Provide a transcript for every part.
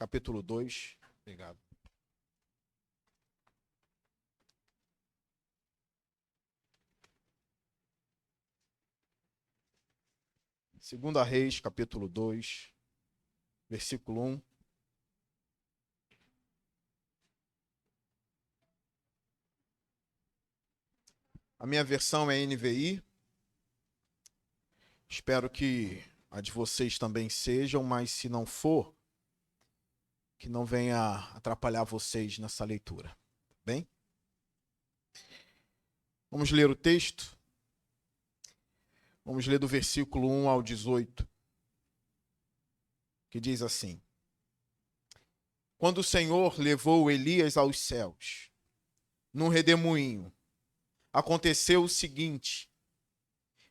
capítulo 2. Obrigado. Segunda Reis, capítulo 2, versículo 1. A minha versão é NVI. Espero que a de vocês também sejam, mas se não for, que não venha atrapalhar vocês nessa leitura. Bem? Vamos ler o texto? Vamos ler do versículo 1 ao 18, que diz assim: Quando o Senhor levou Elias aos céus, num redemoinho, aconteceu o seguinte: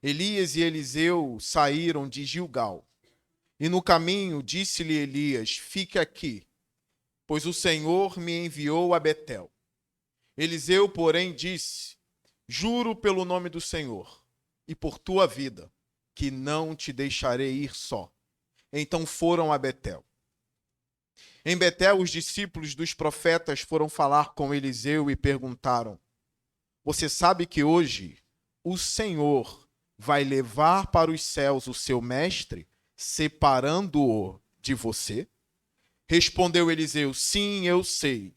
Elias e Eliseu saíram de Gilgal, e no caminho disse-lhe Elias: Fique aqui, pois o Senhor me enviou a Betel. Eliseu, porém, disse: Juro pelo nome do Senhor e por tua vida, que não te deixarei ir só. Então foram a Betel. Em Betel, os discípulos dos profetas foram falar com Eliseu e perguntaram: Você sabe que hoje o Senhor vai levar para os céus o seu mestre, separando-o de você? Respondeu Eliseu: Sim, eu sei,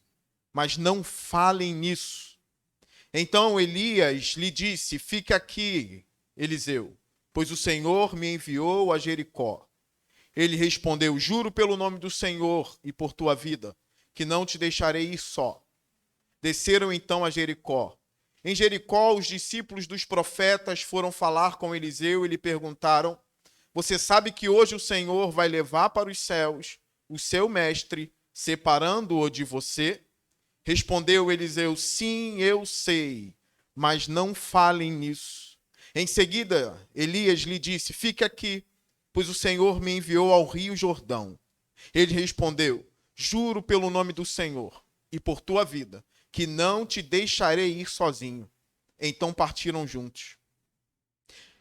mas não falem nisso. Então Elias lhe disse: Fique aqui, Eliseu, pois o Senhor me enviou a Jericó. Ele respondeu: Juro pelo nome do Senhor e por tua vida, que não te deixarei ir só. Desceram então a Jericó. Em Jericó, os discípulos dos profetas foram falar com Eliseu e lhe perguntaram: Você sabe que hoje o Senhor vai levar para os céus o seu mestre, separando-o de você? Respondeu Eliseu: Sim, eu sei, mas não falem nisso. Em seguida, Elias lhe disse: Fique aqui, pois o Senhor me enviou ao rio Jordão. Ele respondeu: Juro pelo nome do Senhor e por tua vida, que não te deixarei ir sozinho. Então partiram juntos.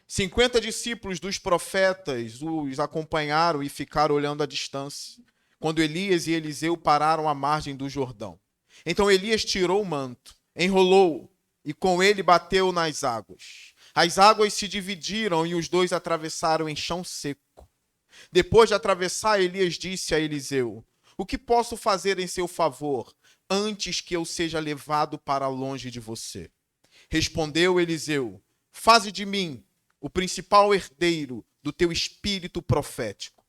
50 discípulos dos profetas os acompanharam e ficaram olhando à distância, quando Elias e Eliseu pararam à margem do Jordão. Então Elias tirou o manto, enrolou-o e com ele bateu nas águas. As águas se dividiram e os dois atravessaram em chão seco. Depois de atravessar, Elias disse a Eliseu: O que posso fazer em seu favor antes que eu seja levado para longe de você? Respondeu Eliseu: Faze de mim o principal herdeiro do teu espírito profético.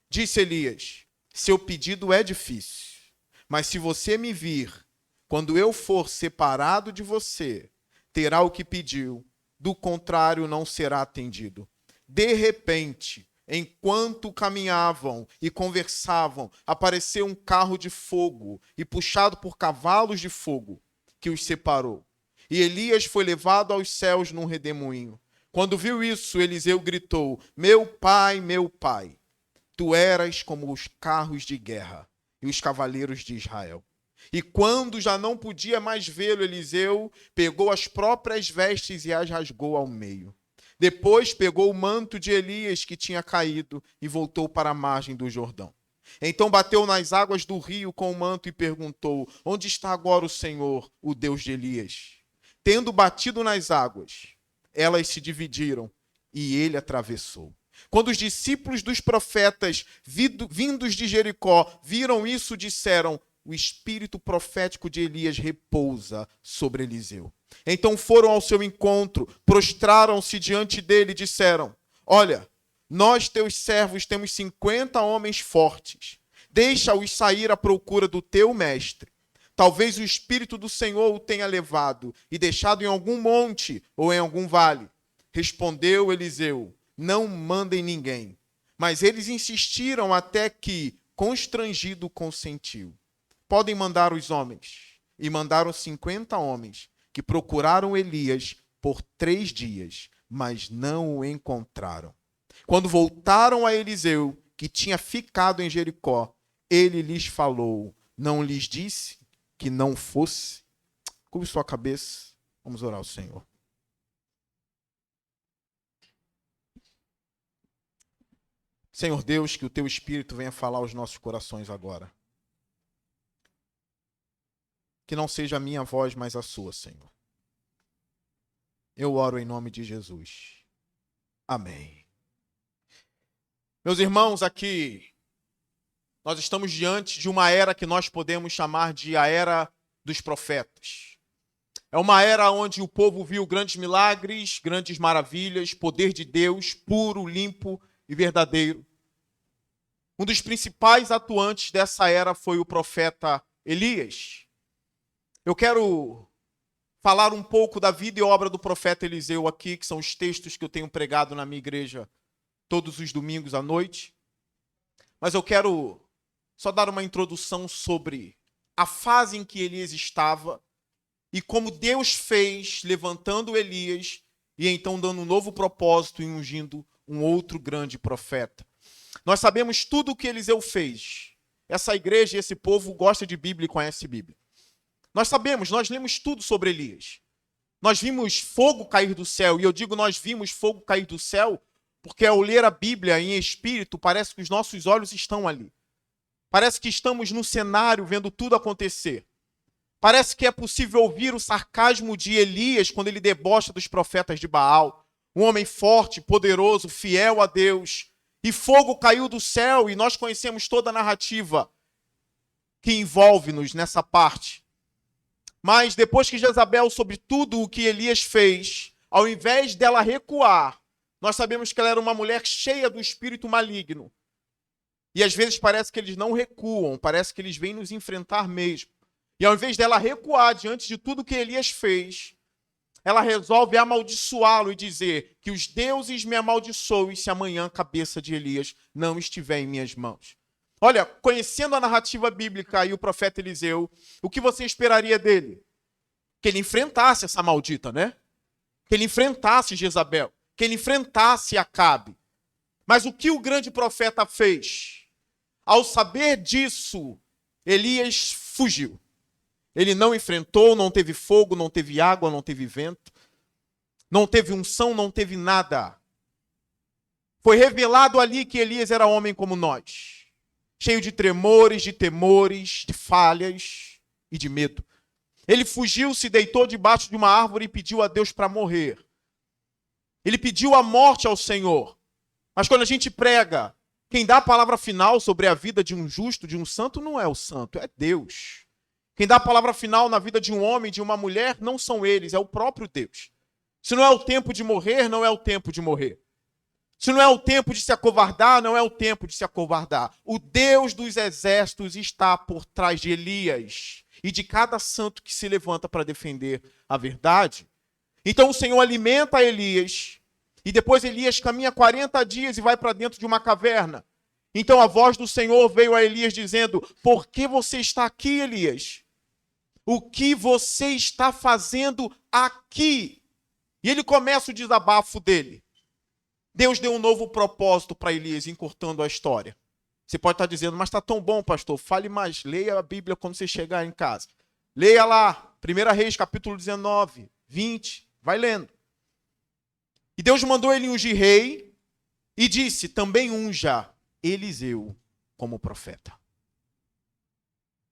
Disse Elias: Seu pedido é difícil, mas se você me vir, quando eu for separado de você, terá o que pediu, do contrário não será atendido. De repente, enquanto caminhavam e conversavam, apareceu um carro de fogo e puxado por cavalos de fogo, que os separou. E Elias foi levado aos céus num redemoinho. Quando viu isso, Eliseu gritou: meu pai, tu eras como os carros de guerra e os cavaleiros de Israel. E quando já não podia mais vê-lo, Eliseu pegou as próprias vestes e as rasgou ao meio. Depois pegou o manto de Elias que tinha caído e voltou para a margem do Jordão. Então bateu nas águas do rio com o manto e perguntou: Onde está agora o Senhor, o Deus de Elias? Tendo batido nas águas, elas se dividiram e ele atravessou. Quando os discípulos dos profetas vindos de Jericó viram isso, disseram: O espírito profético de Elias repousa sobre Eliseu. Então foram ao seu encontro, prostraram-se diante dele e disseram: Olha, nós teus servos temos 50 homens fortes. Deixa-os sair à procura do teu mestre. Talvez o Espírito do Senhor o tenha levado e deixado em algum monte ou em algum vale. Respondeu Eliseu: Não mandem ninguém. Mas eles insistiram até que, constrangido, consentiu. Podem mandar os homens. E mandaram 50 homens, que procuraram Elias por 3 dias, mas não o encontraram. Quando voltaram a Eliseu, que tinha ficado em Jericó, ele lhes falou: Não lhes disse que não fosse? Curve sua cabeça, vamos orar ao Senhor. Senhor Deus, que o teu Espírito venha falar aos nossos corações agora. que não seja a minha voz, mas a sua, Senhor. Eu oro em nome de Jesus. Amém. Meus irmãos, aqui nós estamos diante de uma era que nós podemos chamar de a era dos profetas. É uma era onde o povo viu grandes milagres, grandes maravilhas, poder de Deus puro, limpo e verdadeiro. Um dos principais atuantes dessa era foi o profeta Elias. Eu quero falar um pouco da vida e obra do profeta Eliseu aqui, que são os textos que eu tenho pregado na minha igreja todos os domingos à noite. Mas eu quero só dar uma introdução sobre a fase em que Elias estava e como Deus fez, levantando Elias e então dando um novo propósito e ungindo um outro grande profeta. Nós sabemos tudo o que Eliseu fez. Essa igreja e esse povo gosta de Bíblia e conhece Bíblia. Nós sabemos, nós lemos tudo sobre Elias. Nós vimos fogo cair do céu, e eu digo nós vimos fogo cair do céu, porque ao ler a Bíblia em espírito, parece que os nossos olhos estão ali. Parece que estamos no cenário vendo tudo acontecer. Parece que é possível ouvir o sarcasmo de Elias quando ele debocha dos profetas de Baal. Um homem forte, poderoso, fiel a Deus. E fogo caiu do céu, e nós conhecemos toda a narrativa que envolve-nos nessa parte. Mas depois que Jezabel soube tudo o que Elias fez, ao invés dela recuar, nós sabemos que ela era uma mulher cheia do espírito maligno. E às vezes parece que eles não recuam, parece que eles vêm nos enfrentar mesmo. E ao invés dela recuar diante de tudo que Elias fez, ela resolve amaldiçoá-lo e dizer que os deuses me amaldiçoem se amanhã a cabeça de Elias não estiver em minhas mãos. Olha, conhecendo a narrativa bíblica e o profeta Eliseu, o que você esperaria dele? Que ele enfrentasse essa maldita, né? Que ele enfrentasse Jezabel, que ele enfrentasse Acabe. Mas o que o grande profeta fez? Ao saber disso, Elias fugiu. Ele não enfrentou, não teve fogo, não teve água, não teve vento, não teve unção, não teve nada. Foi revelado ali que Elias era homem como nós, cheio de tremores, de temores, de falhas e de medo. Ele fugiu, se deitou debaixo de uma árvore e pediu a Deus para morrer. Ele pediu a morte ao Senhor. Mas quando a gente prega, quem dá a palavra final sobre a vida de um justo, de um santo, não é o santo, é Deus. Quem dá a palavra final na vida de um homem, de uma mulher, não são eles, é o próprio Deus. Se não é o tempo de morrer, não é o tempo de morrer. Se não é o tempo de se acovardar, não é o tempo de se acovardar. O Deus dos exércitos está por trás de Elias e de cada santo que se levanta para defender a verdade. Então o Senhor alimenta Elias e depois Elias caminha 40 dias e vai para dentro de uma caverna. Então a voz do Senhor veio a Elias dizendo: por que você está aqui, Elias? O que você está fazendo aqui? E ele começa o desabafo dele. Deus deu um novo propósito para Elias, encurtando a história. Você pode estar dizendo, mas está tão bom, pastor. Fale mais, leia a Bíblia quando você chegar em casa. Leia lá, 1 Reis, capítulo 19, 20, vai lendo. E Deus mandou ele ungir rei e disse, também unja Eliseu como profeta.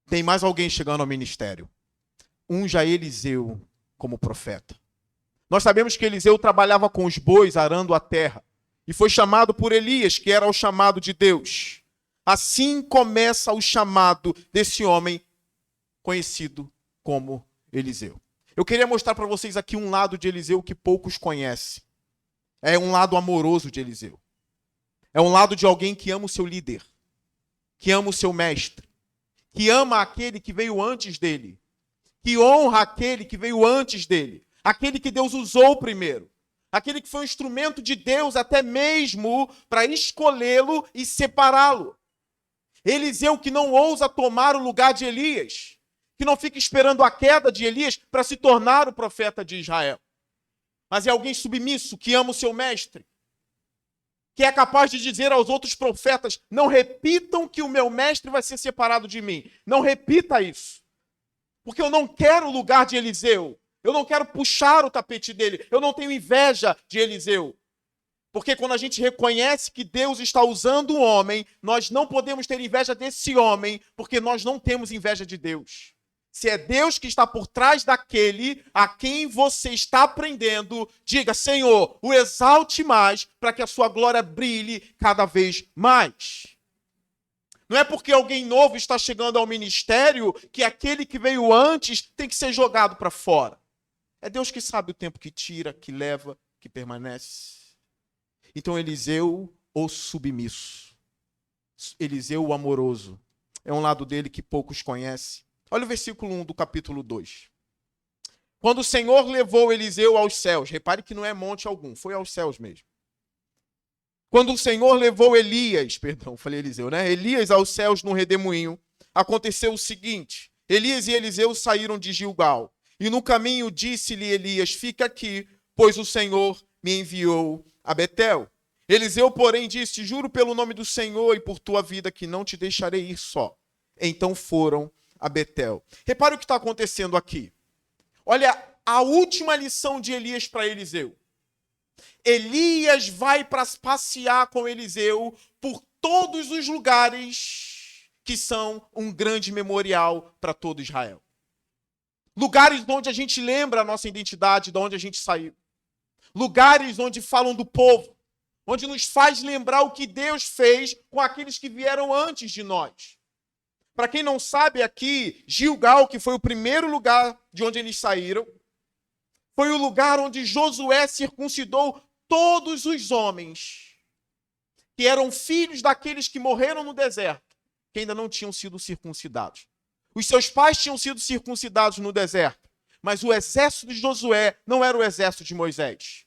Tem mais alguém chegando ao ministério. Unja Eliseu como profeta. Nós sabemos que Eliseu trabalhava com os bois, arando a terra. E foi chamado por Elias, que era o chamado de Deus. Assim começa o chamado desse homem conhecido como Eliseu. Eu queria mostrar para vocês aqui um lado de Eliseu que poucos conhecem. É um lado amoroso de Eliseu. É um lado de alguém que ama o seu líder, que ama o seu mestre, que ama aquele que veio antes dele, que honra aquele que veio antes dele, aquele que Deus usou primeiro. Aquele que foi um instrumento de Deus até mesmo para escolhê-lo e separá-lo. Eliseu que não ousa tomar o lugar de Elias, que não fica esperando a queda de Elias para se tornar o profeta de Israel. Mas é alguém submisso, que ama o seu mestre, que é capaz de dizer aos outros profetas, não repitam que o meu mestre vai ser separado de mim. Não repita isso. Porque eu não quero o lugar de Eliseu. Eu não quero puxar o tapete dele. Eu não tenho inveja de Eliseu. Porque quando a gente reconhece que Deus está usando um homem, nós não podemos ter inveja desse homem, porque nós não temos inveja de Deus. Se é Deus que está por trás daquele a quem você está aprendendo, diga, Senhor, o exalte mais para que a sua glória brilhe cada vez mais. Não é porque alguém novo está chegando ao ministério que aquele que veio antes tem que ser jogado para fora. É Deus que sabe o tempo que tira, que leva, que permanece. Então Eliseu, o submisso. Eliseu, o amoroso. É um lado dele que poucos conhecem. Olha o versículo 1 do capítulo 2. Quando o Senhor levou Eliseu aos céus, repare que não é monte algum, foi aos céus mesmo. Quando o Senhor levou Elias aos céus no redemoinho, aconteceu o seguinte: Elias e Eliseu saíram de Gilgal, e no caminho disse-lhe Elias, fica aqui, pois o Senhor me enviou a Betel. Eliseu, porém, disse, juro pelo nome do Senhor e por tua vida que não te deixarei ir só. Então foram a Betel. Repare o que está acontecendo aqui. Olha a última lição de Elias para Eliseu. Elias vai para passear com Eliseu por todos os lugares que são um grande memorial para todo Israel. Lugares onde a gente lembra a nossa identidade, de onde a gente saiu. Lugares onde falam do povo, onde nos faz lembrar o que Deus fez com aqueles que vieram antes de nós. Para quem não sabe aqui, Gilgal, que foi o primeiro lugar de onde eles saíram, foi o lugar onde Josué circuncidou todos os homens que eram filhos daqueles que morreram no deserto, que ainda não tinham sido circuncidados. Os seus pais tinham sido circuncidados no deserto, mas o exército de Josué não era o exército de Moisés.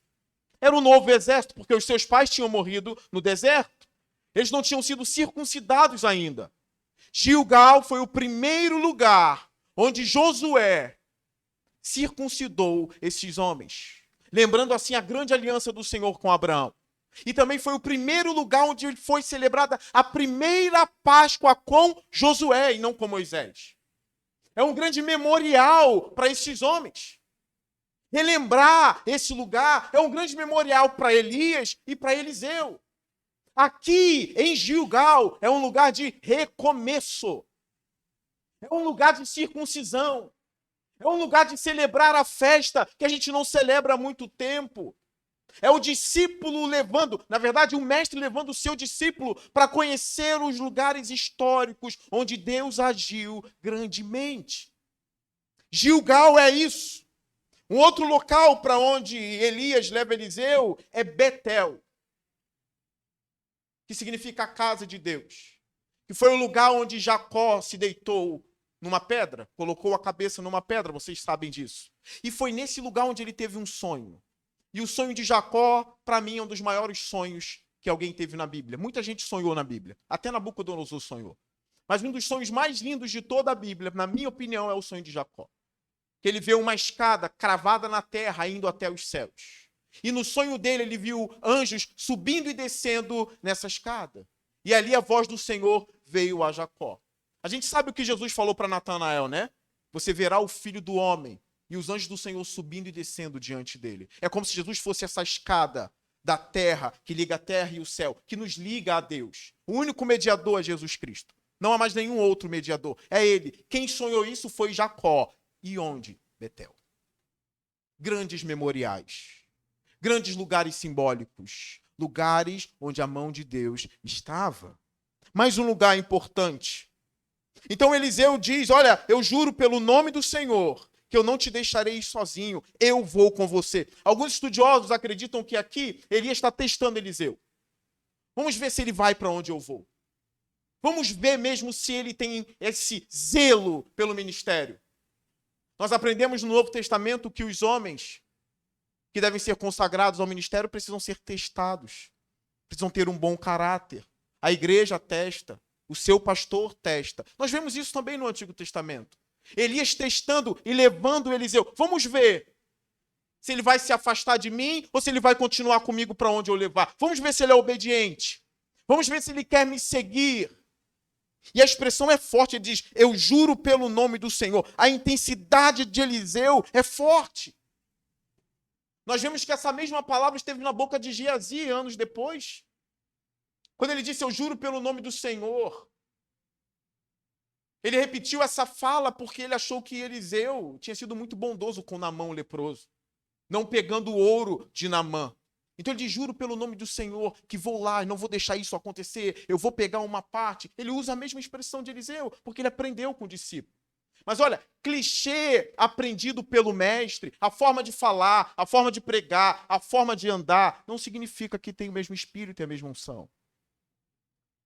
Era um novo exército, porque os seus pais tinham morrido no deserto. Eles não tinham sido circuncidados ainda. Gilgal foi o primeiro lugar onde Josué circuncidou esses homens, lembrando assim a grande aliança do Senhor com Abraão. E também foi o primeiro lugar onde foi celebrada a primeira Páscoa com Josué e não com Moisés. É um grande memorial para esses homens. Relembrar esse lugar é um grande memorial para Elias e para Eliseu. Aqui em Gilgal é um lugar de recomeço. É um lugar de circuncisão. É um lugar de celebrar a festa que a gente não celebra há muito tempo. É o discípulo levando, na verdade, o mestre levando o seu discípulo para conhecer os lugares históricos onde Deus agiu grandemente. Gilgal é isso. Um outro local para onde Elias leva Eliseu é Betel, que significa a casa de Deus, que foi o lugar onde Jacó se deitou numa pedra, colocou a cabeça numa pedra, vocês sabem disso. E foi nesse lugar onde ele teve um sonho. E o sonho de Jacó, para mim, é um dos maiores sonhos que alguém teve na Bíblia. Muita gente sonhou na Bíblia, até Nabucodonosor sonhou. Mas um dos sonhos mais lindos de toda a Bíblia, na minha opinião, é o sonho de Jacó. Que ele vê uma escada cravada na terra, indo até os céus. E no sonho dele, ele viu anjos subindo e descendo nessa escada. E ali a voz do Senhor veio a Jacó. A gente sabe o que Jesus falou para Natanael, né? Você verá o Filho do Homem e os anjos do Senhor subindo e descendo diante dele. É como se Jesus fosse essa escada da terra, que liga a terra e o céu, que nos liga a Deus. O único mediador é Jesus Cristo. Não há mais nenhum outro mediador. É ele. Quem sonhou isso foi Jacó. E onde? Betel. Grandes memoriais. Grandes lugares simbólicos. Lugares onde a mão de Deus estava. Mais um lugar importante. Então Eliseu diz, olha, eu juro pelo nome do Senhor que eu não te deixarei sozinho, eu vou com você. Alguns estudiosos acreditam que aqui Elias está testando Eliseu. Vamos ver se ele vai para onde eu vou. Vamos ver mesmo se ele tem esse zelo pelo ministério. Nós aprendemos no Novo Testamento que os homens que devem ser consagrados ao ministério precisam ser testados. Precisam ter um bom caráter. A igreja testa. O seu pastor testa. Nós vemos isso também no Antigo Testamento. Elias testando e levando Eliseu. Vamos ver se ele vai se afastar de mim ou se ele vai continuar comigo para onde eu levar. Vamos ver se ele é obediente. Vamos ver se ele quer me seguir. E a expressão é forte, ele diz, eu juro pelo nome do Senhor. A intensidade de Eliseu é forte. Nós vemos que essa mesma palavra esteve na boca de Geazi anos depois. Quando ele disse, eu juro pelo nome do Senhor. Ele repetiu essa fala porque ele achou que Eliseu tinha sido muito bondoso com Naamã, o leproso, não pegando o ouro de Naamã. Então ele diz, juro pelo nome do Senhor que vou lá e não vou deixar isso acontecer, eu vou pegar uma parte. Ele usa a mesma expressão de Eliseu, porque ele aprendeu com o discípulo. Mas olha, clichê aprendido pelo mestre, a forma de falar, a forma de pregar, a forma de andar, não significa que tem o mesmo espírito e a mesma unção.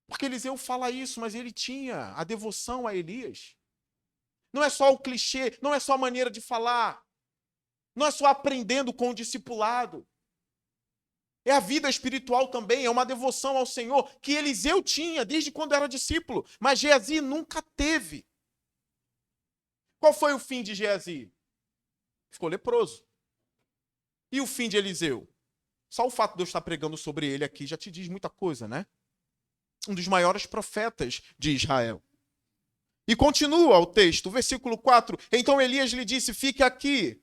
Porque Eliseu fala isso, mas ele tinha a devoção a Elias. Não é só o clichê, não é só a maneira de falar, não é só aprendendo com o discipulado. É a vida espiritual também, é uma devoção ao Senhor que Eliseu tinha desde quando era discípulo, mas Geazi nunca teve. Qual foi o fim de Geazi? Ficou leproso. E o fim de Eliseu? Só o fato de eu estar pregando sobre ele aqui já te diz muita coisa, né? Um dos maiores profetas de Israel. E continua o texto, versículo 4. Então Elias lhe disse, fique aqui.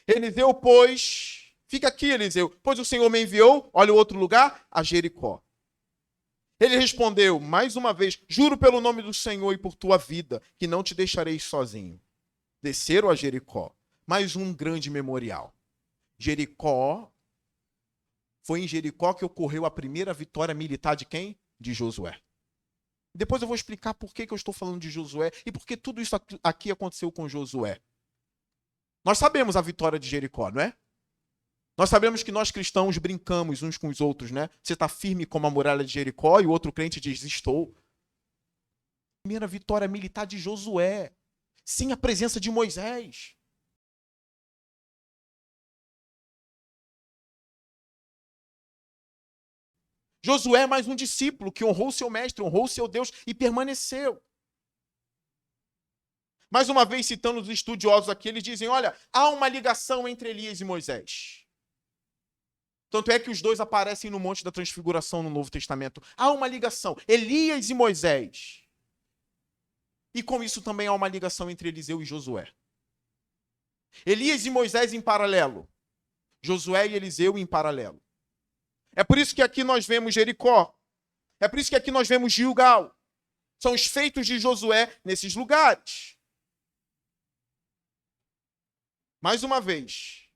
Eliseu, pois... Fica aqui, Eliseu, pois o Senhor me enviou, olha o outro lugar, a Jericó. Ele respondeu, mais uma vez, juro pelo nome do Senhor e por tua vida, que não te deixarei sozinho. Desceram a Jericó. Mais um grande memorial. Jericó, foi em Jericó que ocorreu a primeira vitória militar de quem? De Josué. Depois eu vou explicar por que eu estou falando de Josué e por que tudo isso aqui aconteceu com Josué. Nós sabemos a vitória de Jericó, não é? Nós sabemos que nós cristãos brincamos uns com os outros, né? Você está firme como a muralha de Jericó e o outro crente diz, estou. Primeira vitória militar de Josué, sem a presença de Moisés. Josué é mais um discípulo que honrou o seu mestre, honrou o seu Deus e permaneceu. Mais uma vez, citando os estudiosos aqui, eles dizem, olha, há uma ligação entre Elias e Moisés. Tanto é que os dois aparecem no Monte da Transfiguração no Novo Testamento. Há uma ligação, Elias e Moisés. E com isso também há uma ligação entre Eliseu e Josué. Elias e Moisés em paralelo. Josué e Eliseu em paralelo. É por isso que aqui nós vemos Jericó. É por isso que aqui nós vemos Gilgal. São os feitos de Josué nesses lugares. Mais uma vez,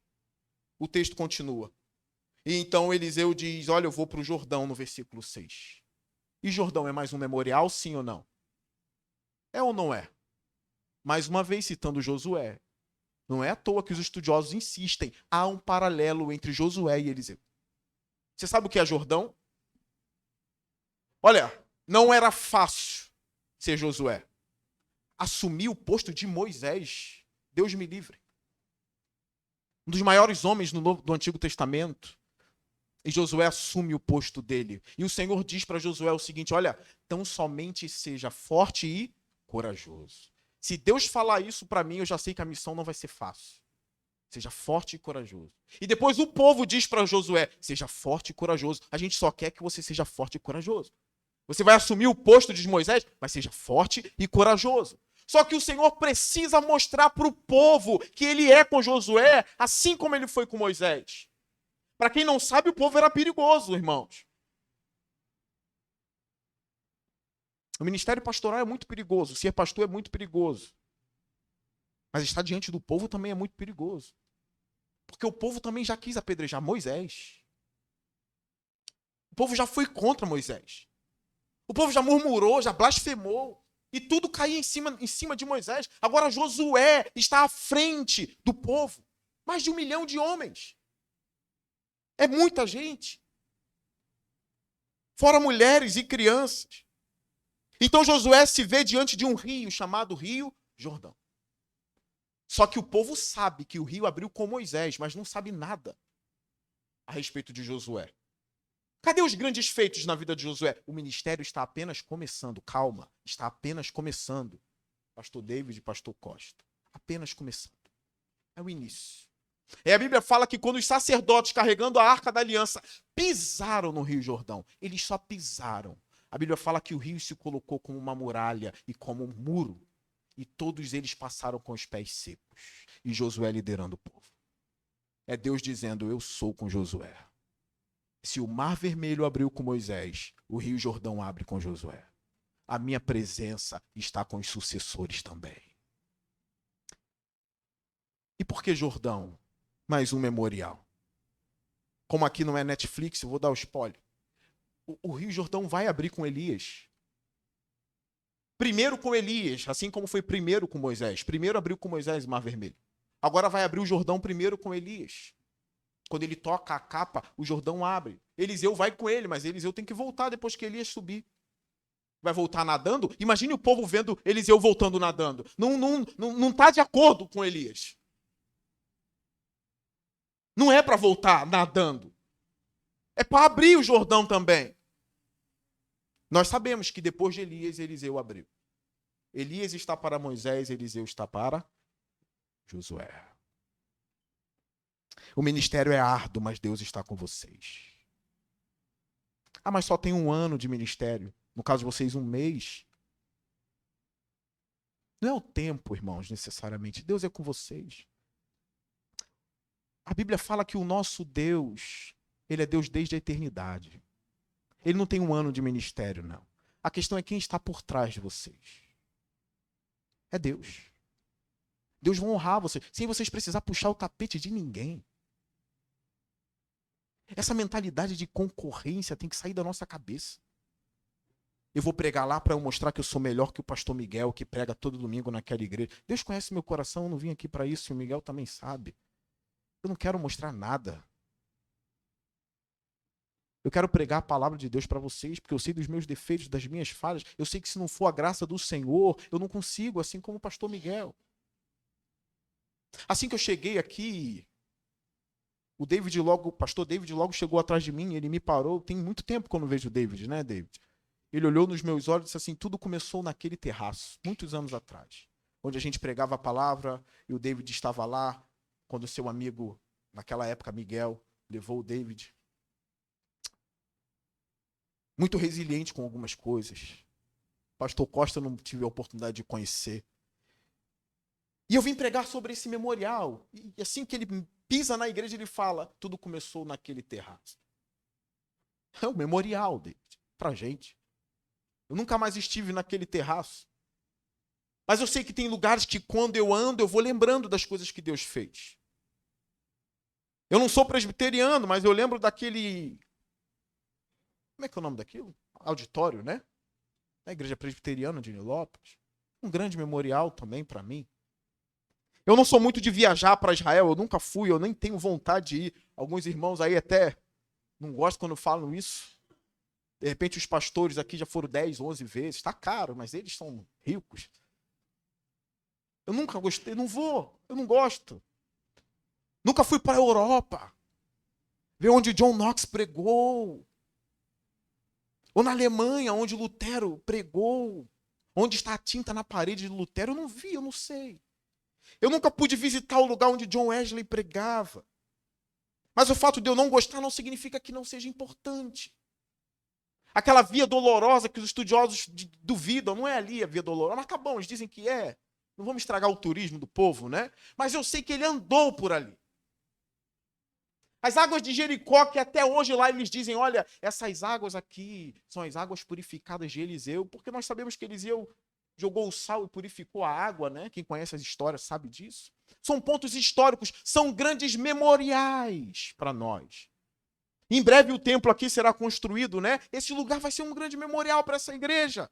o texto continua. E então Eliseu diz, olha, eu vou para o Jordão, no versículo 6. E Jordão é mais um memorial, sim ou não? É ou não é? Mais uma vez citando Josué. Não é à toa que os estudiosos insistem. Há um paralelo entre Josué e Eliseu. Você sabe o que é Jordão? Olha, não era fácil ser Josué. Assumir o posto de Moisés, Deus me livre. Um dos maiores homens do Antigo Testamento. E Josué assume o posto dele. E o Senhor diz para Josué o seguinte, olha, tão somente seja forte e corajoso. Se Deus falar isso para mim, eu já sei que a missão não vai ser fácil. Seja forte e corajoso. E depois o povo diz para Josué, seja forte e corajoso. A gente só quer que você seja forte e corajoso. Você vai assumir o posto de Moisés, mas seja forte e corajoso. Só que o Senhor precisa mostrar para o povo que ele é com Josué, assim como ele foi com Moisés. Para quem não sabe, o povo era perigoso, irmãos. O ministério pastoral é muito perigoso. Ser pastor é muito perigoso. Mas estar diante do povo também é muito perigoso. Porque o povo também já quis apedrejar Moisés. O povo já foi contra Moisés. O povo já murmurou, já blasfemou. E tudo caía em cima de Moisés. Agora Josué está à frente do povo. Mais de 1 milhão de homens. É muita gente. Fora mulheres e crianças. Então Josué se vê diante de um rio chamado Rio Jordão. Só que o povo sabe que o rio abriu com Moisés, mas não sabe nada a respeito de Josué. Cadê os grandes feitos na vida de Josué? O ministério está apenas começando. Calma, está apenas começando. Pastor David e Pastor Costa. Apenas começando. É o início. A Bíblia fala que quando os sacerdotes carregando a Arca da Aliança pisaram no Rio Jordão, eles só pisaram. A Bíblia fala que o rio se colocou como uma muralha e como um muro. E todos eles passaram com os pés secos. E Josué liderando o povo. É Deus dizendo, eu sou com Josué. Se o Mar Vermelho abriu com Moisés, o Rio Jordão abre com Josué. a minha presença está com os sucessores também. E por que Jordão? Mais um memorial. Como aqui não é Netflix, eu vou dar o spoiler. O Rio Jordão vai abrir com Elias. Primeiro com Elias, assim como foi primeiro com Moisés. Primeiro abriu com Moisés o Mar Vermelho. Agora vai abrir o Jordão primeiro com Elias. Quando ele toca a capa, o Jordão abre. Eliseu vai com ele, mas Eliseu tem que voltar depois que Elias subir. Vai voltar nadando? Imagine o povo vendo Eliseu voltando nadando. Não está de acordo com Elias. Não é para voltar nadando. É para abrir o Jordão também. Nós sabemos que depois de Elias, Eliseu abriu. Elias está para Moisés, Eliseu está para Josué. O ministério é árduo, mas Deus está com vocês. Ah, mas só tem 1 ano de ministério. No caso de vocês, 1 mês. Não é o tempo, irmãos, necessariamente. Deus é com vocês. A Bíblia fala que o nosso Deus, ele é Deus desde a eternidade. Ele não tem 1 ano de ministério, não. A questão é quem está por trás de vocês. É Deus. Deus vai honrar vocês, sem vocês precisar puxar o tapete de ninguém. Essa mentalidade de concorrência tem que sair da nossa cabeça. Eu vou pregar lá para eu mostrar que eu sou melhor que o pastor Miguel, que prega todo domingo naquela igreja. Deus conhece meu coração, eu não vim aqui para isso, e o Miguel também sabe. Eu não quero mostrar nada. Eu quero pregar a palavra de Deus para vocês, porque eu sei dos meus defeitos, das minhas falhas. Eu sei que se não for a graça do Senhor, eu não consigo, assim como o pastor Miguel. Assim que eu cheguei aqui, o pastor David logo chegou atrás de mim, ele me parou. Tem muito tempo que eu não vejo o David, né, David? Ele olhou nos meus olhos e disse assim, tudo começou naquele terraço, muitos anos atrás, onde a gente pregava a palavra e o David estava lá, quando o seu amigo, naquela época, Miguel, levou o David. Muito resiliente com algumas coisas. Pastor Costa eu não tive a oportunidade de conhecer. E eu vim pregar sobre esse memorial. E assim que ele pisa na igreja, ele fala, tudo começou naquele terraço. É um memorial, David, pra gente. Eu nunca mais estive naquele terraço. Mas eu sei que tem lugares que quando eu ando, eu vou lembrando das coisas que Deus fez. Eu não sou presbiteriano, mas eu lembro daquele... Como é que é o nome daquilo? Auditório, né? Na igreja presbiteriana de Nilópolis. Um grande memorial também para mim. Eu não sou muito de viajar para Israel, eu nunca fui, eu nem tenho vontade de ir. Alguns irmãos aí até não gostam quando falam isso. De repente os pastores aqui já foram 10, 11 vezes. Está caro, mas eles são ricos. Eu nunca gostei, não vou, eu não gosto. Nunca fui para a Europa. Ver onde John Knox pregou. Ou na Alemanha, onde Lutero pregou. Onde está a tinta na parede de Lutero, eu não vi, eu não sei. Eu nunca pude visitar o lugar onde John Wesley pregava. Mas o fato de eu não gostar não significa que não seja importante. Aquela via dolorosa que os estudiosos duvidam, não é ali a via dolorosa. Mas tá bom, eles dizem que é. Não vamos estragar o turismo do povo, né? Mas eu sei que ele andou por ali. As águas de Jericó, que até hoje lá eles dizem, olha, essas águas aqui são as águas purificadas de Eliseu, porque nós sabemos que Eliseu jogou o sal e purificou a água, né? Quem conhece as histórias sabe disso. São pontos históricos, são grandes memoriais para nós. Em breve o templo aqui será construído, né? Esse lugar vai ser um grande memorial para essa igreja.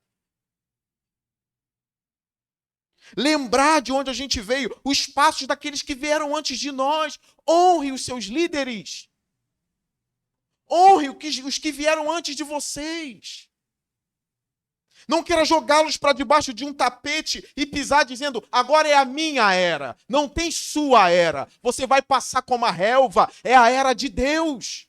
Lembrar de onde a gente veio, os passos daqueles que vieram antes de nós. Honre os seus líderes. Honre os que vieram antes de vocês. Não queira jogá-los para debaixo de um tapete e pisar dizendo, agora é a minha era. Não tem sua era. Você vai passar como a relva. É a era de Deus.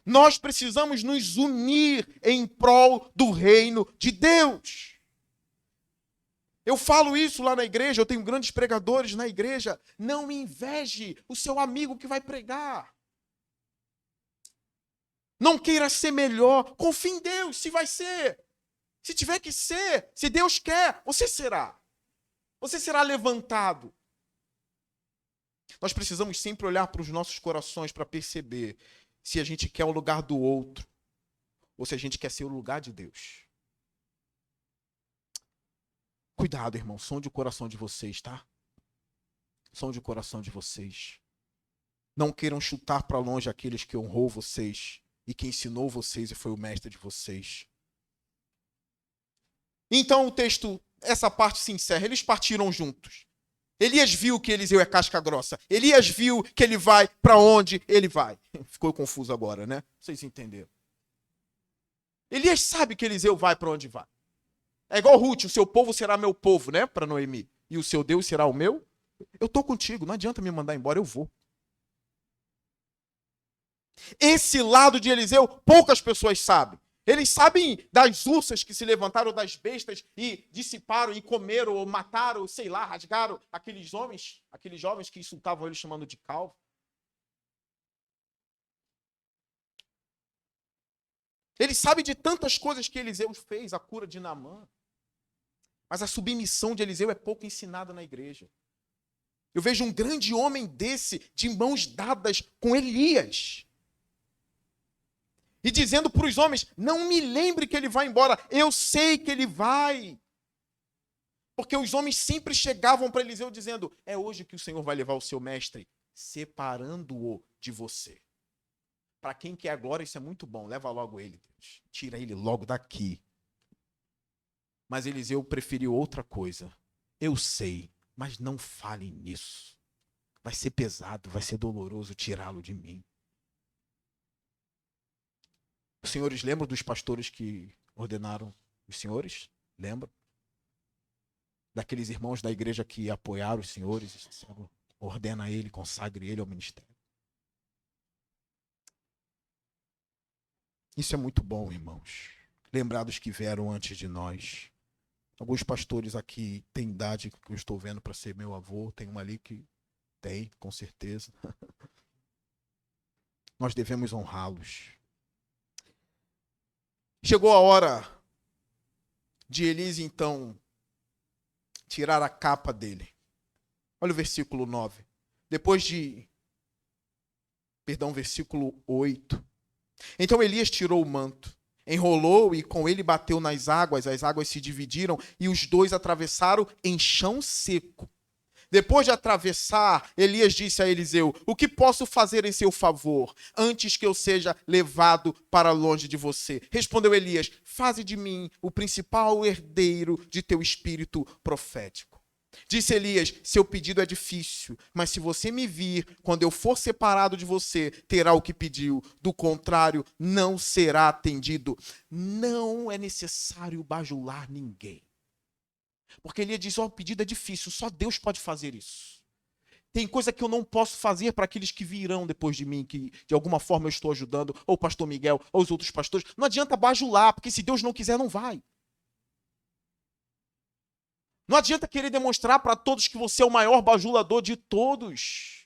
Nós precisamos nos unir em prol do reino de Deus. Eu falo isso lá na igreja, eu tenho grandes pregadores na igreja. Não inveje o seu amigo que vai pregar. Não queira ser melhor. Confie em Deus, se vai ser. Se tiver que ser, se Deus quer, você será. Você será levantado. Nós precisamos sempre olhar para os nossos corações para perceber se a gente quer o lugar do outro ou se a gente quer ser o lugar de Deus. Cuidado, irmão, sonde o coração de vocês, tá? Sonde o coração de vocês. Não queiram chutar para longe aqueles que honrou vocês e que ensinou vocês e foi o mestre de vocês. Então o texto, essa parte se encerra. Eles partiram juntos. Elias viu que Eliseu é casca grossa. Elias viu que ele vai para onde ele vai. Ficou confuso agora, né? Vocês entenderam. Elias sabe que Eliseu vai para onde vai. É igual Ruth, o seu povo será meu povo, né? Para Noemi. E o seu Deus será o meu. Eu estou contigo, não adianta me mandar embora, eu vou. Esse lado de Eliseu, poucas pessoas sabem. Eles sabem das ursas que se levantaram das bestas e dissiparam e comeram ou mataram, sei lá, rasgaram aqueles jovens que insultavam ele chamando de calvo. Eles sabem de tantas coisas que Eliseu fez, a cura de Naamã. Mas a submissão de Eliseu é pouco ensinada na igreja. Eu vejo um grande homem desse de mãos dadas com Elias. E dizendo para os homens, não me lembre que ele vai embora, eu sei que ele vai. Porque os homens sempre chegavam para Eliseu dizendo, é hoje que o Senhor vai levar o seu mestre, separando-o de você. Para quem quer a glória, isso é muito bom, leva logo ele, Deus. Tira ele logo daqui. Mas Eliseu preferiu outra coisa. Eu sei, mas não fale nisso. Vai ser pesado, vai ser doloroso tirá-lo de mim. Os senhores lembram dos pastores que ordenaram os senhores? Lembram? Daqueles irmãos da igreja que apoiaram os senhores? Ordena ele, consagre ele ao ministério. Isso é muito bom, irmãos. Lembrar dos que vieram antes de nós. Alguns pastores aqui têm idade que eu estou vendo para ser meu avô. Tem um ali que tem, com certeza. Nós devemos honrá-los. Chegou a hora de Elias, então, tirar a capa dele. Olha o versículo 9. Versículo 8. Então Elias tirou o manto, enrolou e com ele bateu nas águas, as águas se dividiram e os dois atravessaram em chão seco. Depois de atravessar, Elias disse a Eliseu, o que posso fazer em seu favor, antes que eu seja levado para longe de você? Respondeu Elias, faze de mim o principal herdeiro de teu espírito profético. Disse Elias, seu pedido é difícil, mas se você me vir, quando eu for separado de você, terá o que pediu. Do contrário, não será atendido. Não é necessário bajular ninguém. Porque Elias diz, o pedido é difícil, só Deus pode fazer isso. Tem coisa que eu não posso fazer para aqueles que virão depois de mim, que de alguma forma eu estou ajudando, ou o pastor Miguel, ou os outros pastores. Não adianta bajular, porque se Deus não quiser, não vai. Não adianta querer demonstrar para todos que você é o maior bajulador de todos.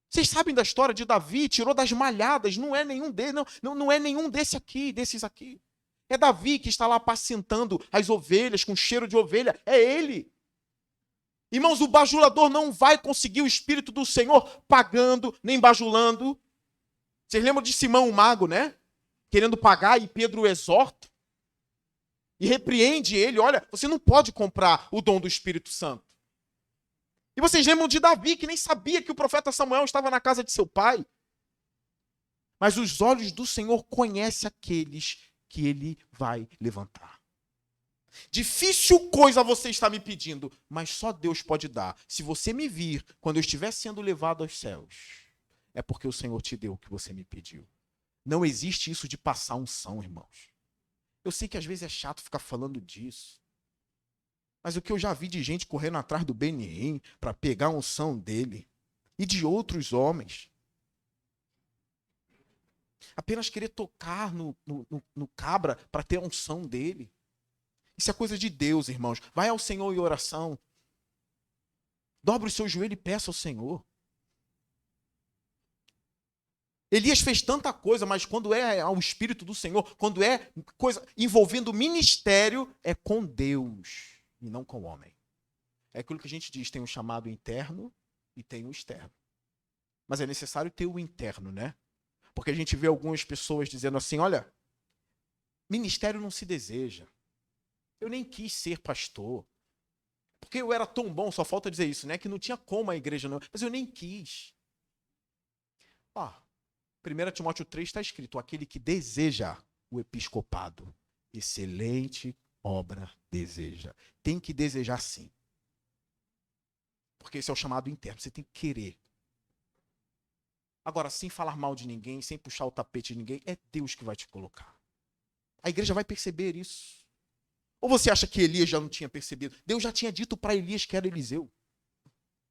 Vocês sabem da história de Davi, tirou das malhadas, não é nenhum não é nenhum desses aqui. É Davi que está lá apacentando as ovelhas com cheiro de ovelha. É ele. Irmãos, o bajulador não vai conseguir o Espírito do Senhor pagando, nem bajulando. Vocês lembram de Simão o mago, né? Querendo pagar e Pedro o exorta. E repreende ele. Olha, você não pode comprar o dom do Espírito Santo. E vocês lembram de Davi, que nem sabia que o profeta Samuel estava na casa de seu pai. Mas os olhos do Senhor conhecem aqueles que ele vai levantar. Difícil coisa você está me pedindo, mas só Deus pode dar. Se você me vir quando eu estiver sendo levado aos céus, é porque o Senhor te deu o que você me pediu. Não existe isso de passar unção, irmãos. Eu sei que às vezes é chato ficar falando disso, mas o que eu já vi de gente correndo atrás do Benihim para pegar a unção dele e de outros homens, apenas querer tocar no cabra para ter a unção dele. Isso é coisa de Deus, irmãos. Vai ao Senhor em oração. Dobre o seu joelho e peça ao Senhor. Elias fez tanta coisa, mas quando é ao Espírito do Senhor, quando é coisa envolvendo ministério, é com Deus e não com o homem. É aquilo que a gente diz, tem um chamado interno e tem o externo. Mas é necessário ter o interno, né? Porque a gente vê algumas pessoas dizendo assim, olha, ministério não se deseja. Eu nem quis ser pastor. Porque eu era tão bom, só falta dizer isso, né? Que não tinha como a igreja não... Mas eu nem quis. Ó, 1 Timóteo 3 está escrito, aquele que deseja o episcopado, excelente obra deseja. Tem que desejar sim. Porque esse é o chamado interno, você tem que querer. Agora, sem falar mal de ninguém, sem puxar o tapete de ninguém, é Deus que vai te colocar. A igreja vai perceber isso. Ou você acha que Elias já não tinha percebido? Deus já tinha dito para Elias que era Eliseu.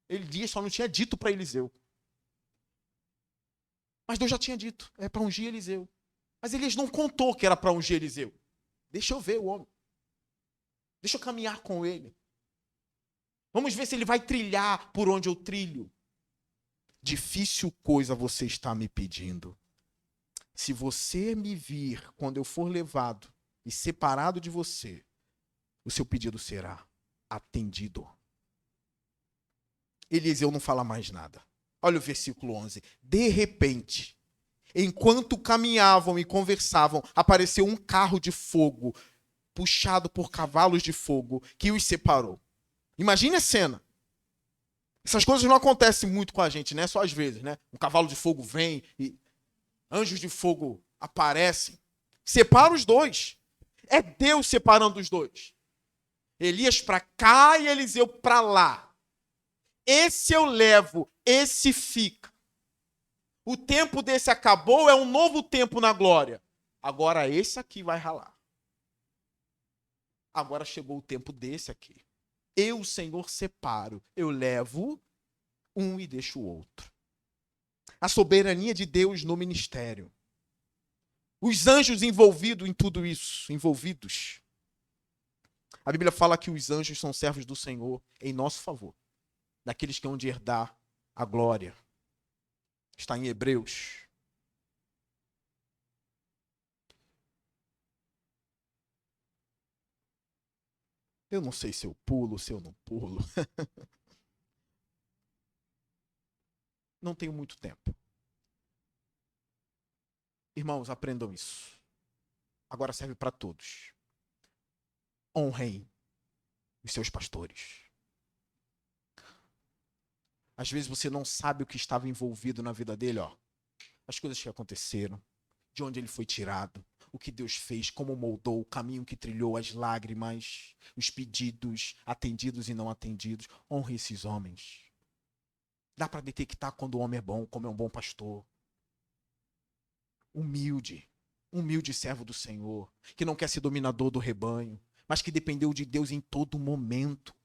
Elias só não tinha dito para Eliseu. Mas Deus já tinha dito, é para ungir Eliseu. Mas Elias não contou que era para ungir Eliseu. Deixa eu ver o homem. Deixa eu caminhar com ele. Vamos ver se ele vai trilhar por onde eu trilho. Difícil coisa você está me pedindo. Se você me vir quando eu for levado e separado de você, o seu pedido será atendido. Eliseu não fala mais nada. Olha o versículo 11. De repente, enquanto caminhavam e conversavam, apareceu um carro de fogo, puxado por cavalos de fogo, que os separou. Imagine a cena. Essas coisas não acontecem muito com a gente, né? Só às vezes, né? Um cavalo de fogo vem e anjos de fogo aparecem. Separa os dois. É Deus separando os dois. Elias para cá e Eliseu para lá. Esse eu levo, esse fica. O tempo desse acabou, é um novo tempo na glória. Agora esse aqui vai ralar. Agora chegou o tempo desse aqui. Eu, Senhor, separo. Eu levo um e deixo o outro. A soberania de Deus no ministério. Os anjos envolvidos em tudo isso, envolvidos. A Bíblia fala que os anjos são servos do Senhor em nosso favor. Daqueles que hão de herdar a glória. Está em Hebreus. Eu não sei se eu pulo, se eu não pulo. Não tenho muito tempo. Irmãos, aprendam isso. Agora serve para todos. Honrem os seus pastores. Às vezes você não sabe o que estava envolvido na vida dele, ó. As coisas que aconteceram, de onde ele foi tirado, o que Deus fez, como moldou, o caminho que trilhou, as lágrimas, os pedidos atendidos e não atendidos. Honre esses homens. Dá para detectar quando o homem é bom, como é um bom pastor. Humilde. Humilde servo do Senhor, que não quer ser dominador do rebanho, mas que dependeu de Deus em todo momento.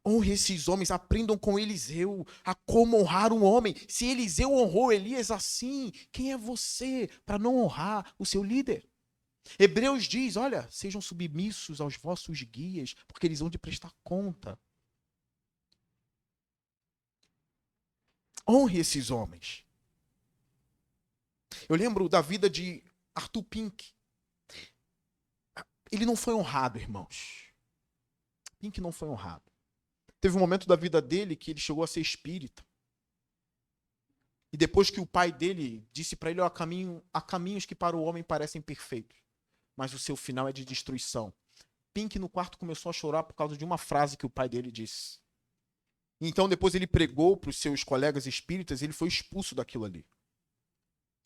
Honre esses homens, aprendam com Eliseu a como honrar um homem. Se Eliseu honrou Elias assim, quem é você para não honrar o seu líder? Hebreus diz, olha, sejam submissos aos vossos guias, porque eles vão de prestar conta. Honre esses homens. Eu lembro da vida de Arthur Pink. Ele não foi honrado, irmãos. Pink não foi honrado. Teve um momento da vida dele que ele chegou a ser espírita. E depois que o pai dele disse para ele, há caminhos que para o homem parecem perfeitos, mas o seu final é de destruição. Pink no quarto começou a chorar por causa de uma frase que o pai dele disse. Então depois ele pregou para os seus colegas espíritas e ele foi expulso daquilo ali.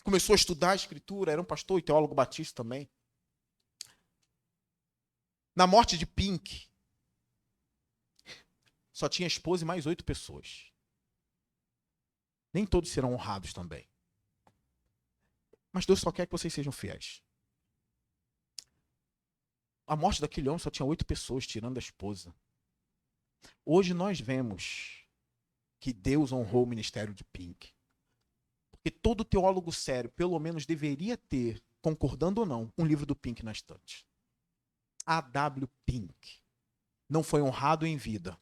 Começou a estudar a escritura, era um pastor e teólogo batista também. Na morte de Pink, só tinha esposa e mais 8 pessoas. Nem todos serão honrados também. Mas Deus só quer que vocês sejam fiéis. A morte daquele homem só tinha 8 pessoas, tirando a esposa. Hoje nós vemos que Deus honrou o ministério de Pink. Porque todo teólogo sério, pelo menos, deveria ter, concordando ou não, um livro do Pink na estante. A.W. Pink não foi honrado em vida,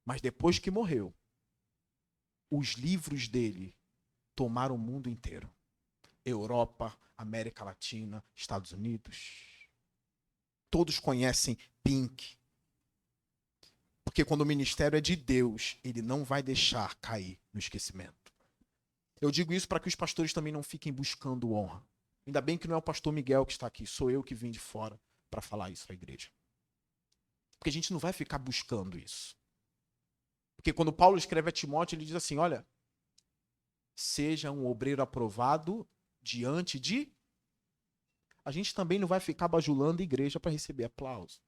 mas depois que morreu, os livros dele tomaram o mundo inteiro. Europa, América Latina, Estados Unidos. Todos conhecem Pink. Porque quando o ministério é de Deus, ele não vai deixar cair no esquecimento. Eu digo isso para que os pastores também não fiquem buscando honra. Ainda bem que não é o pastor Miguel que está aqui, sou eu que vim de fora para falar isso à igreja. Porque a gente não vai ficar buscando isso. Porque quando Paulo escreve a Timóteo, ele diz assim, olha, seja um obreiro aprovado diante de... A gente também não vai ficar bajulando a igreja para receber aplauso.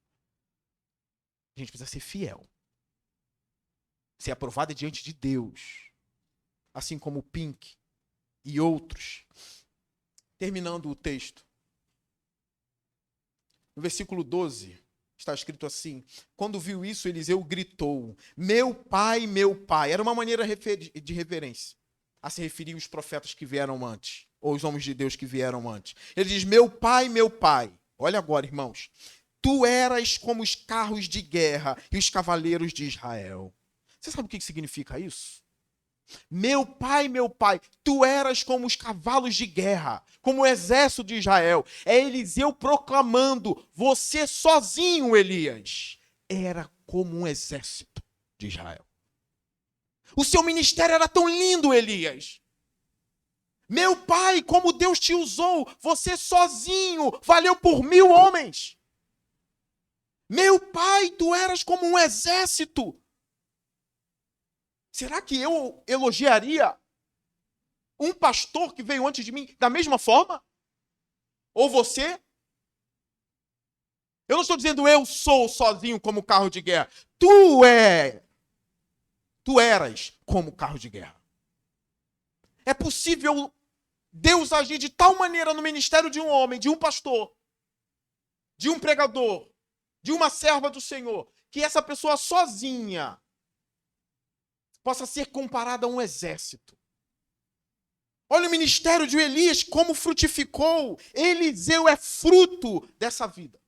A gente precisa ser fiel. Ser aprovado diante de Deus. Assim como o Pink e outros. Terminando o texto. No versículo 12, está escrito assim, quando viu isso, Eliseu gritou, meu pai, meu pai. Era uma maneira de reverência a se referir aos profetas que vieram antes, ou os homens de Deus que vieram antes. Ele diz, meu pai, meu pai. Olha agora, irmãos. Tu eras como os carros de guerra e os cavaleiros de Israel. Você sabe o que significa isso? Meu pai, tu eras como os cavalos de guerra, como o exército de Israel. É Eliseu proclamando, você sozinho, Elias, era como um exército de Israel. O seu ministério era tão lindo, Elias. Meu pai, como Deus te usou, você sozinho valeu por 1000 homens. Meu pai, tu eras como um exército. Será que eu elogiaria um pastor que veio antes de mim da mesma forma? Ou você? Eu não estou dizendo eu sou sozinho como carro de guerra. Tu eras como carro de guerra. É possível Deus agir de tal maneira no ministério de um homem, de um pastor, de um pregador, de uma serva do Senhor, que essa pessoa sozinha possa ser comparada a um exército. Olha o ministério de Elias, como frutificou. Eliseu é fruto dessa vida.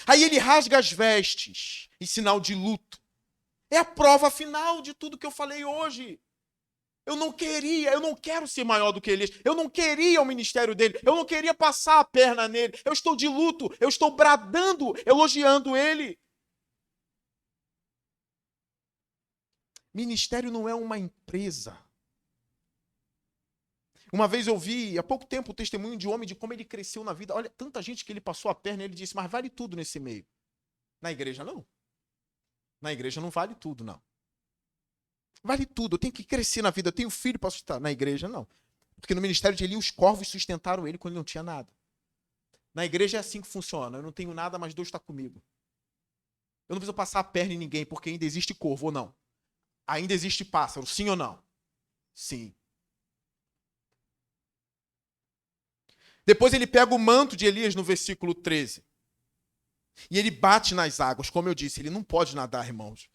Aí ele rasga as vestes, em sinal de luto. É a prova final de tudo que eu falei hoje. Eu não quero ser maior do que Elias. Eu não queria o ministério dele. Eu não queria passar a perna nele. Eu estou de luto. Eu estou bradando, elogiando ele. Ministério não é uma empresa. Uma vez eu vi, há pouco tempo, o testemunho de um homem de como ele cresceu na vida. Olha, tanta gente que ele passou a perna, ele disse, mas vale tudo nesse meio. Na igreja, não. Na igreja não vale tudo, não. Vale tudo, eu tenho que crescer na vida, eu tenho filho para sustentar. Na igreja, não. Porque no ministério de Eli, os corvos sustentaram ele quando ele não tinha nada. Na igreja é assim que funciona. Eu não tenho nada, mas Deus está comigo. Eu não preciso passar a perna em ninguém, porque ainda existe corvo ou não. Ainda existe pássaro, sim ou não? Sim. Depois ele pega o manto de Elias no versículo 13. E ele bate nas águas. Como eu disse, ele não pode nadar, irmãos.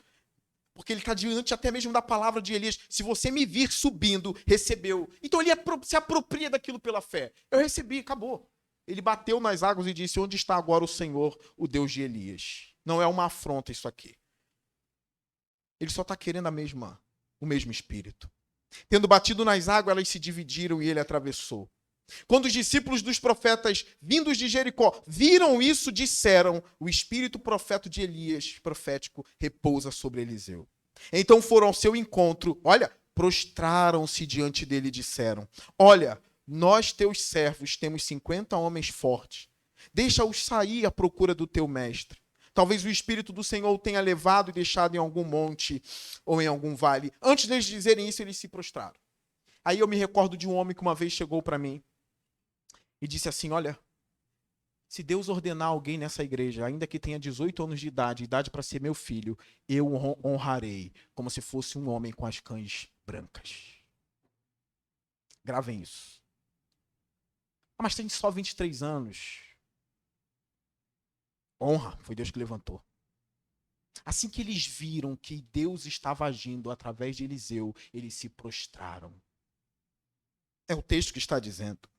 Porque ele está diante até mesmo da palavra de Elias. Se você me vir subindo, recebeu. Então ele se apropria daquilo pela fé. Eu recebi, acabou. Ele bateu nas águas e disse, onde está agora o Senhor, o Deus de Elias? Não é uma afronta isso aqui. Ele só está querendo o mesmo espírito. Tendo batido nas águas, elas se dividiram e ele atravessou. Quando os discípulos dos profetas vindos de Jericó viram isso, disseram, o espírito de Elias, profético, repousa sobre Eliseu. Então foram ao seu encontro, olha, prostraram-se diante dele e disseram, olha, nós teus servos temos 50 homens fortes, deixa-os sair à procura do teu mestre. Talvez o Espírito do Senhor o tenha levado e deixado em algum monte ou em algum vale. Antes deles dizerem isso, eles se prostraram. Aí eu me recordo de um homem que uma vez chegou para mim e disse assim, olha, se Deus ordenar alguém nessa igreja, ainda que tenha 18 anos de idade para ser meu filho, eu honrarei como se fosse um homem com as cães brancas. Gravem isso. Ah, mas tem só 23 anos. Honra, foi Deus que levantou. Assim que eles viram que Deus estava agindo através de Eliseu, eles se prostraram. É o texto que está dizendo.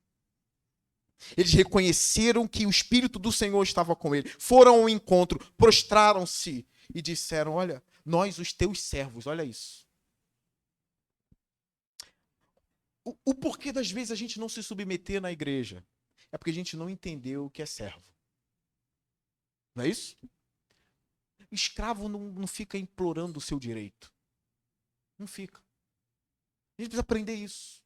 Eles reconheceram que o Espírito do Senhor estava com ele. Foram ao encontro, prostraram-se e disseram, olha, nós os teus servos, olha isso. O porquê das vezes a gente não se submeter na igreja? É porque a gente não entendeu o que é servo. Não é isso? Escravo não fica implorando o seu direito. Não fica. A gente precisa aprender isso.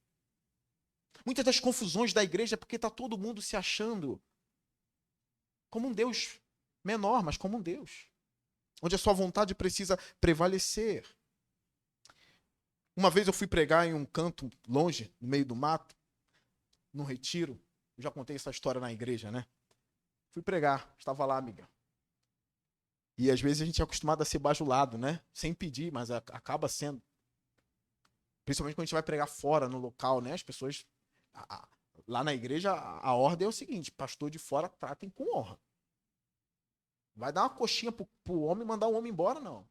Muitas das confusões da igreja é porque está todo mundo se achando como um Deus menor, mas como um Deus. Onde a sua vontade precisa prevalecer. Uma vez eu fui pregar em um canto longe, no meio do mato, num retiro. Eu já contei essa história na igreja, né? Fui pregar, estava lá, amiga. E às vezes a gente é acostumado a ser bajulado, né? Sem pedir, mas acaba sendo. Principalmente quando a gente vai pregar fora, no local, né? As pessoas... Lá na igreja, a ordem é o seguinte: pastor de fora, tratem com honra. Vai dar uma coxinha pro homem e mandar o homem embora, não.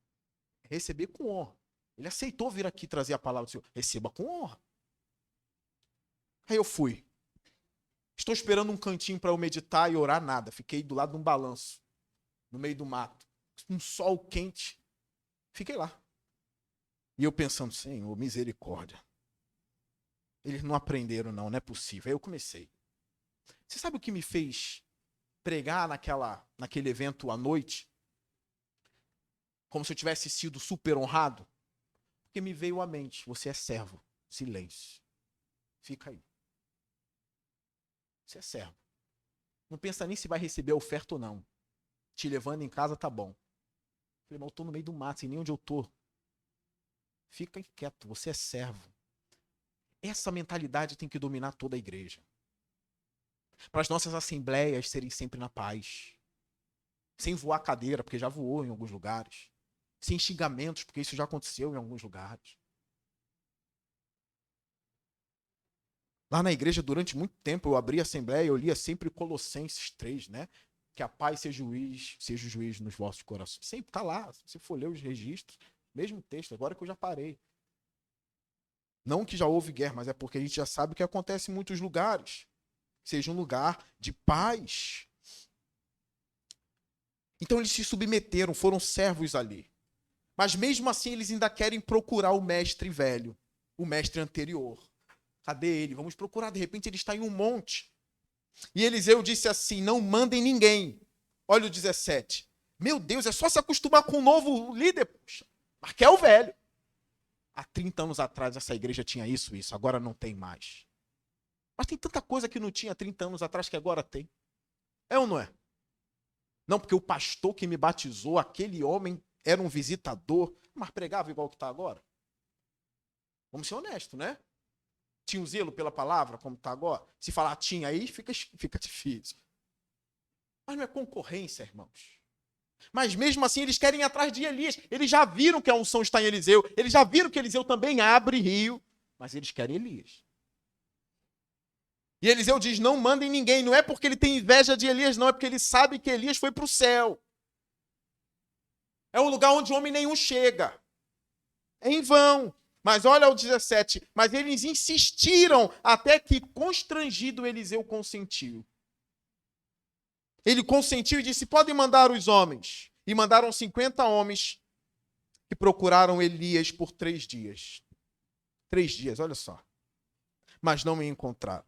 Receber com honra. Ele aceitou vir aqui trazer a palavra do Senhor. Receba com honra. Aí eu fui. Estou esperando um cantinho para eu meditar e orar, nada. Fiquei do lado de um balanço, no meio do mato. Um sol quente. Fiquei lá. E eu pensando, Senhor, misericórdia. Eles não aprenderam, não é possível. Aí eu comecei. Você sabe o que me fez pregar naquele evento à noite? Como se eu tivesse sido super honrado? Porque me veio à mente, você é servo. Silêncio. Fica aí. Você é servo. Não pensa nem se vai receber a oferta ou não. Te levando em casa, tá bom. Falei, mas eu tô no meio do mato, sem nem onde eu tô. Fica quieto, você é servo. Essa mentalidade tem que dominar toda a igreja. Para as nossas assembleias serem sempre na paz. Sem voar cadeira, porque já voou em alguns lugares. Sem xingamentos, porque isso já aconteceu em alguns lugares. Lá na igreja, durante muito tempo, eu abria a assembleia e eu lia sempre Colossenses 3, né? Que a paz seja o juiz nos vossos corações. Sempre está lá, se você for ler os registros, mesmo texto, agora que eu já parei. Não que já houve guerra, mas é porque a gente já sabe o que acontece em muitos lugares. Seja um lugar de paz. Então eles se submeteram, foram servos ali. Mas mesmo assim eles ainda querem procurar o mestre velho, o mestre anterior. Cadê ele? Vamos procurar, de repente ele está em um monte. E Eliseu disse assim, não mandem ninguém. Olha o 17. Meu Deus, é só se acostumar com o novo líder. Puxa, mas quer o velho. Há 30 anos atrás essa igreja tinha isso, agora não tem mais. Mas tem tanta coisa que não tinha 30 anos atrás que agora tem. É ou não é? Não, porque o pastor que me batizou, aquele homem, era um visitador, mas pregava igual que está agora. Vamos ser honestos, né? Tinha um zelo pela palavra, como está agora? Se falar tinha aí, fica difícil. Mas não é concorrência, irmãos. Mas mesmo assim eles querem ir atrás de Elias. Eles já viram que a unção está em Eliseu. Eles já viram que Eliseu também abre rio. Mas eles querem Elias. E Eliseu diz, não mandem ninguém. Não é porque ele tem inveja de Elias, não. É porque ele sabe que Elias foi para o céu. É um lugar onde homem nenhum chega. É em vão. Mas olha o 17. Mas eles insistiram até que, constrangido, Eliseu consentiu. Ele consentiu e disse, podem mandar os homens. E mandaram 50 homens que procuraram Elias por 3 dias. 3 dias, olha só. Mas não me encontraram.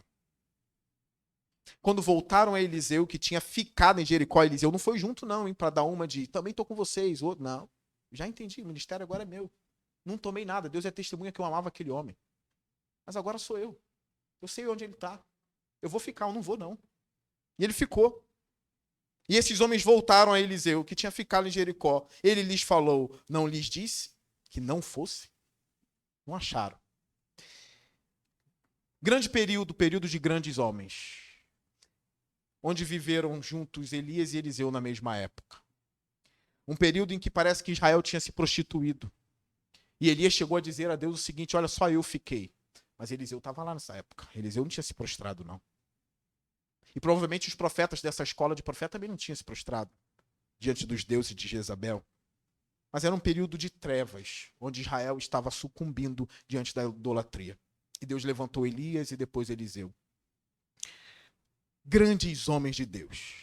Quando voltaram a Eliseu, que tinha ficado em Jericó, Eliseu não foi junto não, hein, para dar uma de, também estou com vocês. Outro, não, já entendi, o ministério agora é meu. Não tomei nada, Deus é testemunha que eu amava aquele homem. Mas agora sou eu. Eu sei onde ele está. Eu vou ficar, eu não vou não. E ele ficou. E esses homens voltaram a Eliseu, que tinha ficado em Jericó. Ele lhes falou, não lhes disse que não fosse? Não acharam. Grande período de grandes homens, onde viveram juntos Elias e Eliseu na mesma época. Um período em que parece que Israel tinha se prostituído. E Elias chegou a dizer a Deus o seguinte, olha, só eu fiquei. Mas Eliseu estava lá nessa época. Eliseu não tinha se prostrado, não. E provavelmente os profetas dessa escola de profeta também não tinham se prostrado diante dos deuses de Jezabel. Mas era um período de trevas, onde Israel estava sucumbindo diante da idolatria. E Deus levantou Elias e depois Eliseu. Grandes homens de Deus.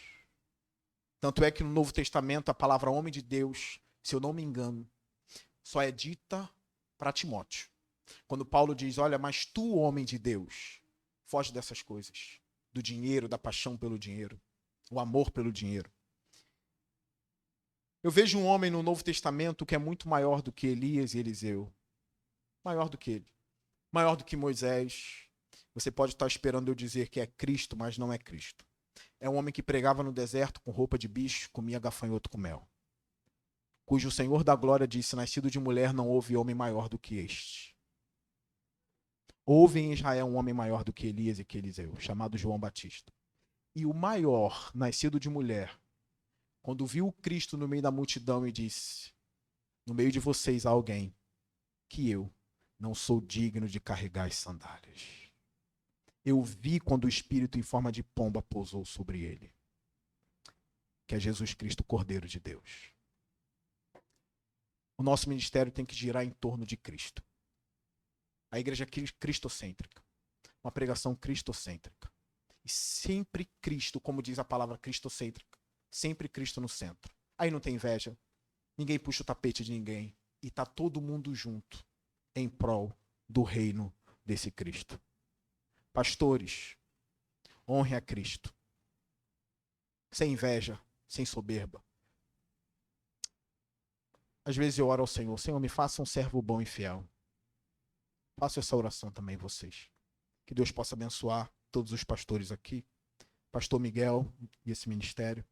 Tanto é que no Novo Testamento a palavra homem de Deus, se eu não me engano, só é dita para Timóteo. Quando Paulo diz, olha, mas tu, homem de Deus, foge dessas coisas. Do dinheiro, da paixão pelo dinheiro, o amor pelo dinheiro. Eu vejo um homem no Novo Testamento que é muito maior do que Elias e Eliseu. Maior do que ele. Maior do que Moisés. Você pode estar esperando eu dizer que é Cristo, mas não é Cristo. É um homem que pregava no deserto com roupa de bicho, comia gafanhoto com mel. Cujo Senhor da glória disse, nascido de mulher não houve homem maior do que este. Houve em Israel um homem maior do que Elias e que Eliseu, chamado João Batista. E o maior, nascido de mulher, quando viu o Cristo no meio da multidão e disse, no meio de vocês há alguém que eu não sou digno de carregar as sandálias. Eu vi quando o Espírito em forma de pomba pousou sobre ele, que é Jesus Cristo, Cordeiro de Deus. O nosso ministério tem que girar em torno de Cristo. A igreja é cristocêntrica. Uma pregação cristocêntrica. E sempre Cristo, como diz a palavra cristocêntrica. Sempre Cristo no centro. Aí não tem inveja. Ninguém puxa o tapete de ninguém. E está todo mundo junto em prol do reino desse Cristo. Pastores, honre a Cristo. Sem inveja, sem soberba. Às vezes eu oro ao Senhor, Senhor, me faça um servo bom e fiel. Faço essa oração também vocês. Que Deus possa abençoar todos os pastores aqui, pastor Miguel e esse ministério,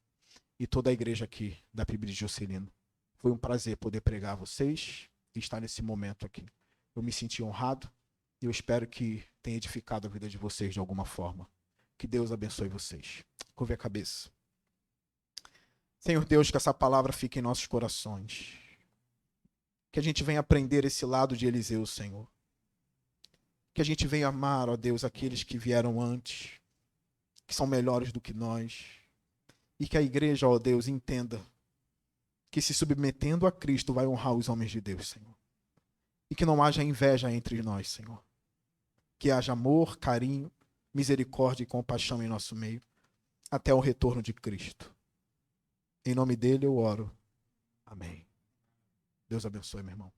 e toda a igreja aqui da PIB de Juscelino. Foi um prazer poder pregar a vocês e estar nesse momento aqui. Eu me senti honrado e eu espero que tenha edificado a vida de vocês de alguma forma. Que Deus abençoe vocês. Curve a cabeça. Senhor Deus, que essa palavra fique em nossos corações. Que a gente venha aprender esse lado de Eliseu, Senhor. Que a gente venha amar, ó Deus, aqueles que vieram antes, que são melhores do que nós. E que a igreja, ó Deus, entenda que se submetendo a Cristo vai honrar os homens de Deus, Senhor. E que não haja inveja entre nós, Senhor. Que haja amor, carinho, misericórdia e compaixão em nosso meio, até o retorno de Cristo. Em nome dele eu oro. Amém. Deus abençoe, meu irmão.